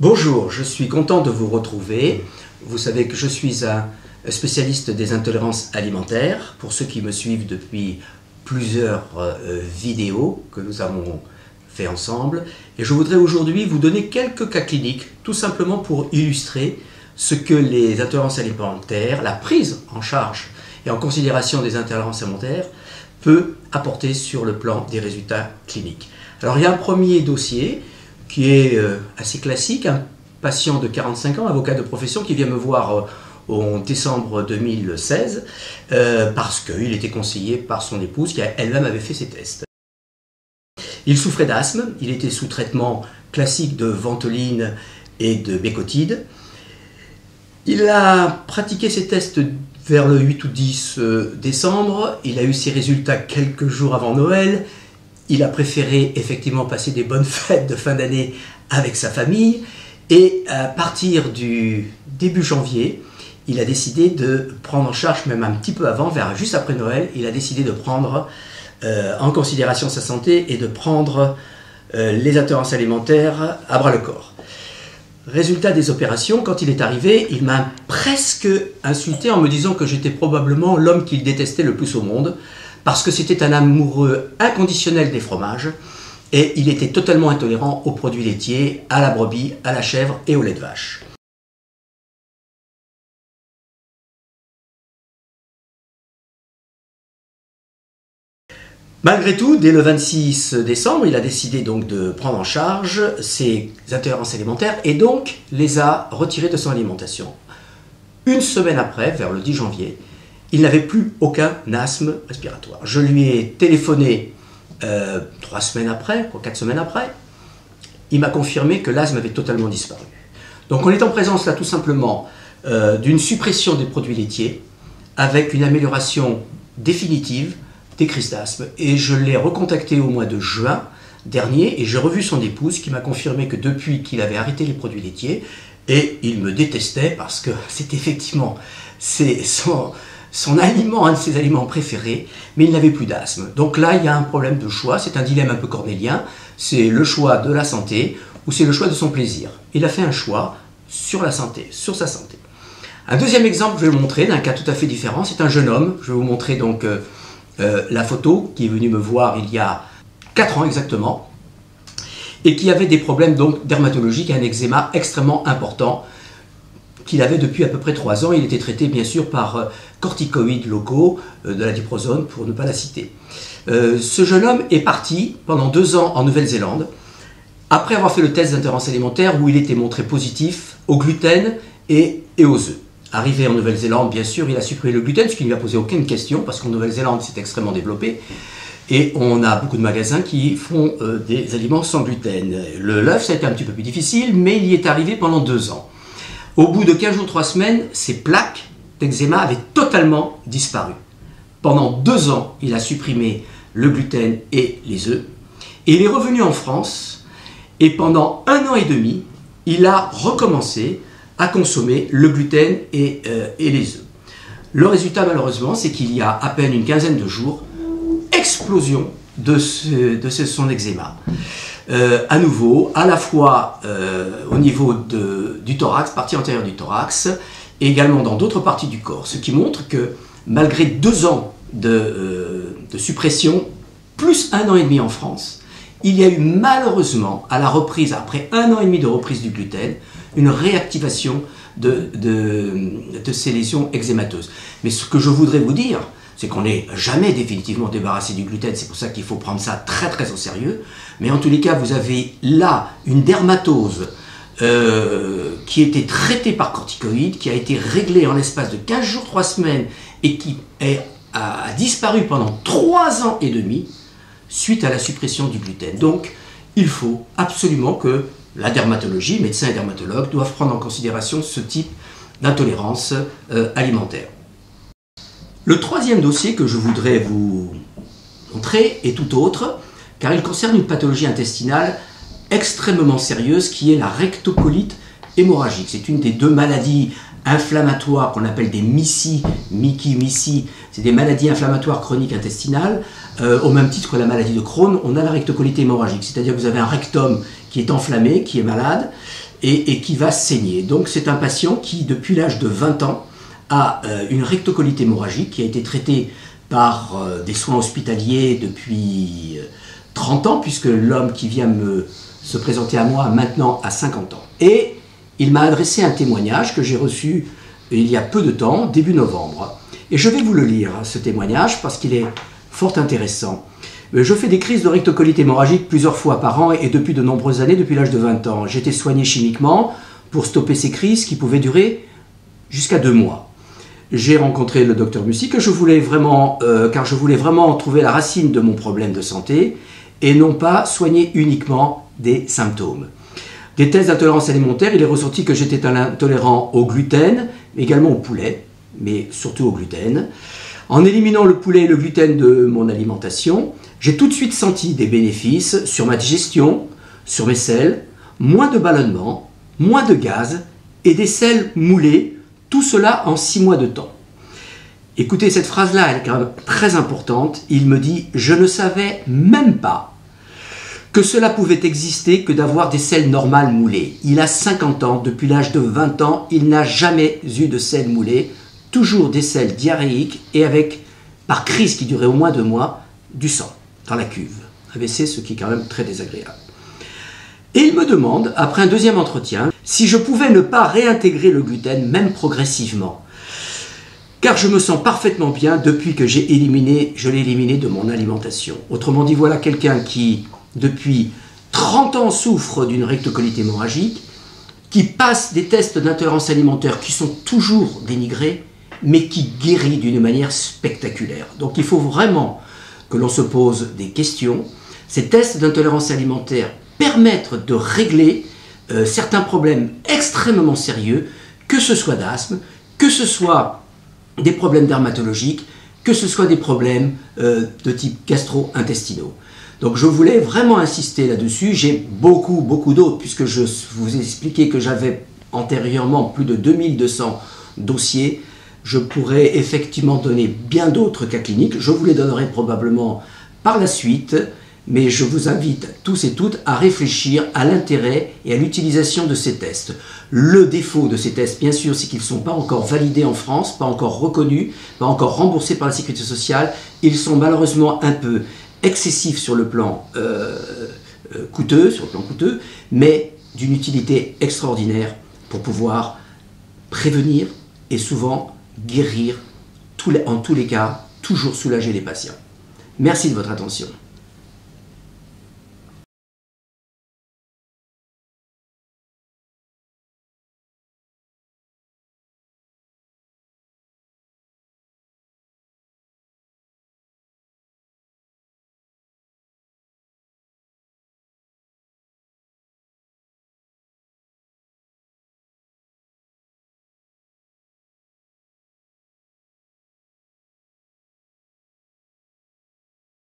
Bonjour, je suis content de vous retrouver. Vous savez que je suis un spécialiste des intolérances alimentaires. Pour ceux qui me suivent depuis plusieurs vidéos que nous avons fait ensemble. Et je voudrais aujourd'hui vous donner quelques cas cliniques, tout simplement pour illustrer ce que les intolérances alimentaires, la prise en charge et en considération des intolérances alimentaires peut apporter sur le plan des résultats cliniques. Alors il y a un premier dossier qui est assez classique, un patient de 45 ans, avocat de profession, qui vient me voir en décembre 2016 parce qu'il était conseillé par son épouse qui elle-même avait fait ses tests. Il souffrait d'asthme, il était sous traitement classique de ventoline et de bécotide. Il a pratiqué ses tests vers le 8 ou 10 décembre, il a eu ses résultats quelques jours avant Noël. Il a préféré effectivement passer des bonnes fêtes de fin d'année avec sa famille et à partir du début janvier, il a décidé de prendre en charge, même un petit peu avant, juste après Noël, il a décidé de prendre en considération sa santé et de prendre les intolérances alimentaires à bras le corps. Résultat des opérations, quand il est arrivé, il m'a presque insulté en me disant que j'étais probablement l'homme qu'il détestait le plus au monde, parce que c'était un amoureux inconditionnel des fromages et il était totalement intolérant aux produits laitiers, à la brebis, à la chèvre et au lait de vache. Malgré tout, dès le 26 décembre, il a décidé donc de prendre en charge ses intolérances alimentaires et donc les a retirées de son alimentation. Une semaine après, vers le 10 janvier, il n'avait plus aucun asthme respiratoire. Je lui ai téléphoné 3 semaines après, 4 semaines après. Il m'a confirmé que l'asthme avait totalement disparu. Donc on est en présence là tout simplement d'une suppression des produits laitiers avec une amélioration définitive des crises d'asthme. Et je l'ai recontacté au mois de juin dernier et j'ai revu son épouse qui m'a confirmé que depuis qu'il avait arrêté les produits laitiers, et il me détestait parce que c'est effectivement son aliment, un de ses aliments préférés, mais il n'avait plus d'asthme. Donc là, il y a un problème de choix, c'est un dilemme un peu cornélien, c'est le choix de la santé ou c'est le choix de son plaisir. Il a fait un choix sur la santé, sur sa santé. Un deuxième exemple, je vais vous montrer, d'un cas tout à fait différent, c'est un jeune homme, je vais vous montrer donc la photo, qui est venu me voir il y a 4 ans exactement, et qui avait des problèmes donc dermatologiques, un eczéma extrêmement important, qu'il avait depuis à peu près 3 ans. Il était traité bien sûr par corticoïdes locaux, de la diprozone pour ne pas la citer. Ce jeune homme est parti pendant 2 ans en Nouvelle-Zélande, après avoir fait le test d'intolérance alimentaire où il était montré positif au gluten et aux œufs. Arrivé en Nouvelle-Zélande, bien sûr, il a supprimé le gluten, ce qui ne lui a posé aucune question, parce qu'en Nouvelle-Zélande, c'est extrêmement développé. Et on a beaucoup de magasins qui font des aliments sans gluten. L'œuf, ça a été un petit peu plus difficile, mais il y est arrivé pendant 2 ans. Au bout de 15 jours, 3 semaines, ses plaques d'eczéma avaient totalement disparu. Pendant 2 ans, il a supprimé le gluten et les œufs. Et il est revenu en France, et pendant 1 an et demi, il a recommencé à consommer le gluten et les œufs. Le résultat, malheureusement, c'est qu'il y a à peine une quinzaine de jours, explosion de son eczéma. À nouveau, à la fois au niveau du thorax, partie antérieure du thorax, et également dans d'autres parties du corps. Ce qui montre que malgré 2 ans de suppression, plus 1 an et demi en France, il y a eu malheureusement, à la reprise, après 1 an et demi de reprise du gluten, une réactivation de ces lésions eczémateuses. Mais ce que je voudrais vous dire, c'est qu'on n'est jamais définitivement débarrassé du gluten, c'est pour ça qu'il faut prendre ça très très au sérieux. Mais en tous les cas, vous avez là une dermatose qui était traitée par corticoïdes, qui a été réglée en l'espace de 15 jours, 3 semaines, et qui a disparu pendant 3 ans et demi suite à la suppression du gluten. Donc, il faut absolument que la dermatologie, médecins et dermatologues, doivent prendre en considération ce type d'intolérance alimentaire. Le troisième dossier que je voudrais vous montrer est tout autre, car il concerne une pathologie intestinale extrêmement sérieuse qui est la rectocolite hémorragique. C'est une des 2 maladies inflammatoires qu'on appelle des MICI, c'est des maladies inflammatoires chroniques intestinales. Au même titre que la maladie de Crohn, on a la rectocolite hémorragique, c'est-à-dire que vous avez un rectum qui est enflammé, qui est malade, et qui va saigner. Donc c'est un patient qui, depuis l'âge de 20 ans, a une rectocolite hémorragique qui a été traitée par des soins hospitaliers depuis 30 ans, puisque l'homme qui vient se présenter à moi maintenant a 50 ans. Et il m'a adressé un témoignage que j'ai reçu il y a peu de temps, début novembre. Et je vais vous le lire, ce témoignage, parce qu'il est fort intéressant. Je fais des crises de rectocolite hémorragique plusieurs fois par an et depuis de nombreuses années, depuis l'âge de 20 ans. J'étais soigné chimiquement pour stopper ces crises qui pouvaient durer jusqu'à 2 mois. J'ai rencontré le docteur Mussy car je voulais vraiment trouver la racine de mon problème de santé et non pas soigner uniquement des symptômes. Des tests d'intolérance alimentaire, il est ressorti que j'étais intolérant au gluten, mais également au poulet, mais surtout au gluten. En éliminant le poulet et le gluten de mon alimentation, j'ai tout de suite senti des bénéfices sur ma digestion, sur mes selles, moins de ballonnement, moins de gaz et des selles moulées, tout cela en 6 mois de temps. Écoutez, cette phrase-là, elle est quand même très importante. Il me dit « Je ne savais même pas que cela pouvait exister que d'avoir des selles normales moulées. » Il a 50 ans, depuis l'âge de 20 ans, il n'a jamais eu de selles moulées, toujours des selles diarrhéiques et avec, par crise qui durait au moins 2 mois, du sang dans la cuve. AVC, ce qui est quand même très désagréable. Et il me demande, après un deuxième entretien, si je pouvais ne pas réintégrer le gluten, même progressivement. Car je me sens parfaitement bien depuis que je l'ai éliminé de mon alimentation. Autrement dit, voilà quelqu'un qui, depuis 30 ans, souffre d'une rectocolite hémorragique, qui passe des tests d'intolérance alimentaire qui sont toujours dénigrés, mais qui guérit d'une manière spectaculaire. Donc il faut vraiment que l'on se pose des questions. Ces tests d'intolérance alimentaire permettent de régler certains problèmes extrêmement sérieux, que ce soit d'asthme, que ce soit des problèmes dermatologiques, que ce soit des problèmes de type gastro-intestinaux. Donc je voulais vraiment insister là-dessus. J'ai beaucoup d'autres, puisque je vous ai expliqué que j'avais antérieurement plus de 2200 dossiers. Je pourrais effectivement donner bien d'autres cas cliniques. Je vous les donnerai probablement par la suite, mais je vous invite tous et toutes à réfléchir à l'intérêt et à l'utilisation de ces tests. Le défaut de ces tests, bien sûr, c'est qu'ils ne sont pas encore validés en France, pas encore reconnus, pas encore remboursés par la Sécurité sociale. Ils sont malheureusement un peu excessifs sur le plan coûteux, mais d'une utilité extraordinaire pour pouvoir prévenir et souvent guérir, en tous les cas, toujours soulager les patients. Merci de votre attention.